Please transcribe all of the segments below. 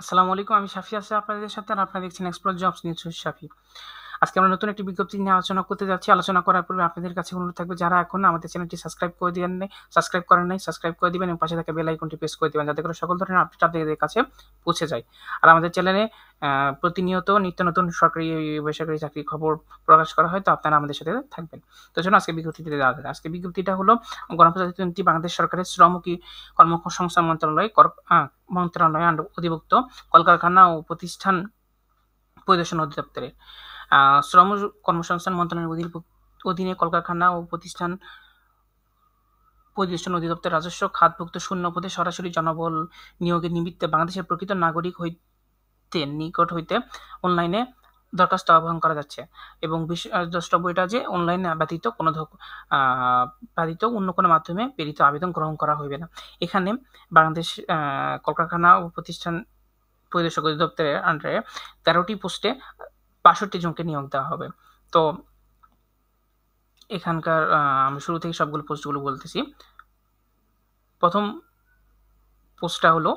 আসসালামু আলাইকুম। আমি শাফি আছি আপনাদের সাথে আর আপনারা দেখছেন এক্সপ্লোর জবস নিউজ উইথ শাফি। আজকে আমরা নতুন একটি বিজ্ঞপ্তি নিয়ে আলোচনা করতে যাচ্ছি। আলোচনা করার পূর্বে আপনাদের কাছে অনুরোধ থাকবে যারা এখনো আমাদের চ্যানেলটি সাবস্ক্রাইব করেন নাই সাবস্ক্রাইব করে দিবেন এবং পাশে থাকা বেল আইকনটি প্রেস করে দিবেন যাতে করে সকল ধরনের আপডেট আপনাদের কাছে পৌঁছে যায়। আর আমাদের চ্যানেলে প্রতিনিয়ত নিত্য নতুন সরকারি বেসরকারি চাকরির খবর প্রকাশ করা হয়, তো আপনারা আমাদের সাথে থাকবেন। তো চলুন আজকে বিজ্ঞপ্তিতে যাওয়া যাক। আজকে বিজ্ঞপ্তিটা হলো গণপ্রজাতন্ত্রী বাংলাদেশ সরকারের শ্রম ও কর্মসংস্থান মন্ত্রণালয় অধিভুক্ত কলকারখানা ও প্রতিষ্ঠান পরিদর্শন অধিদপ্তরের শ্রম কর্মসংস্থান মন্ত্রণালয়ের অধীনে কলকারখানা ও প্রতিষ্ঠান পরিদর্শন অধিদপ্তর রাজস্ব খাতভুক্ত শূন্য পদে সরাসরি জনবল নিয়োগের নিমিত্তে বাংলাদেশের প্রকৃত নাগরিক নিকট হইতে অনলাইনে দরখাস্ত আহ্বান করা যাচ্ছে এবং দ্রষ্টব্য এটা যে অনলাইন ব্যতীত অন্য কোনো মাধ্যমে প্রেরিত আবেদন গ্রহণ করা হইবে না। এখানে বাংলাদেশ কলকারখানা ও প্রতিষ্ঠান পরিদর্শক অধিদপ্তরের আন্ডারে ১৩টি পোস্টে ৬২ জনকে নিয়োগ দেওয়া হবে। তো এখানকার আমি শুরু থেকে সবগুলো পোস্টগুলো বলতেছি। প্রথম পোস্টটা হলো,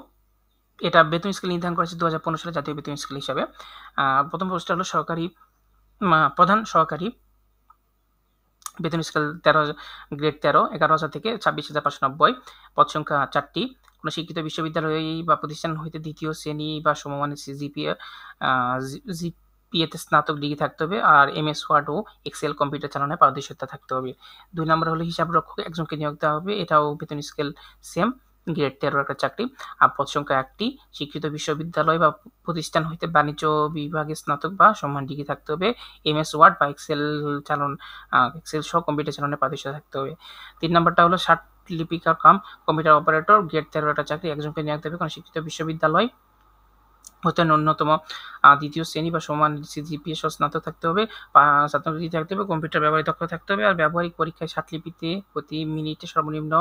এটা বেতন স্কেল নির্ধারণ করা হয়েছে ২০১৫ সালে জাতীয় বেতন স্কেল হিসাবে। প্রথম পোস্টটা হলো প্রধান সহকারী বেতন স্কেল ১৩ গ্রেড ১৩ ১১,০০০ থেকে ২৬,৫৯০। পদ সংখ্যা ৪টি। কোনো শিক্ষিত বিশ্ববিদ্যালয় বা প্রতিষ্ঠান হইতে দ্বিতীয় শ্রেণী বা সমমানের জিপিএতে স্নাতক ডিগ্রি থাকতে হবে আর এমএস ওয়ার্ড ও এক্সেল কম্পিউটার চালানোয় পারদর্শিতা থাকতে হবে। ২ নম্বর হলো হিসাবরক্ষক একজনকে নিয়োগ দেওয়া হবে। এটাও বেতন স্কেল সেম গ্রেড ১৩ একটা চাকরি। আর পদ সংখ্যা ১টি। শিক্ষিত বিশ্ববিদ্যালয় বা প্রতিষ্ঠান হইতে বাণিজ্য বিভাগে স্নাতক বা সমমান ডিগ্রি থাকতে হবে। এমএস ওয়ার্ড বা এক্সেল সহ কম্পিউটার চালানোয় পারদর্শিতা থাকতে হবে। ৩ নাম্বারটা হলো লিপিকার কাম কম্পিউটার অপারেটর গ্রেড ১৩ একটা চাকরি। একজনকে নিয়োগ দেবে কোনো শিক্ষিত বিশ্ববিদ্যালয় হতে ন্যূনতম দ্বিতীয় শ্রেণী বা সমান জিপিএ সহ স্নাতক থাকতে হবে, স্নাতক ডিগ্রি থাকতে হবে, কম্পিউটার ব্যবহারে দক্ষ থাকতে হবে আর ব্যবহারিক পরীক্ষায় লিপিতে প্রতি মিনিটে সর্বনিম্ন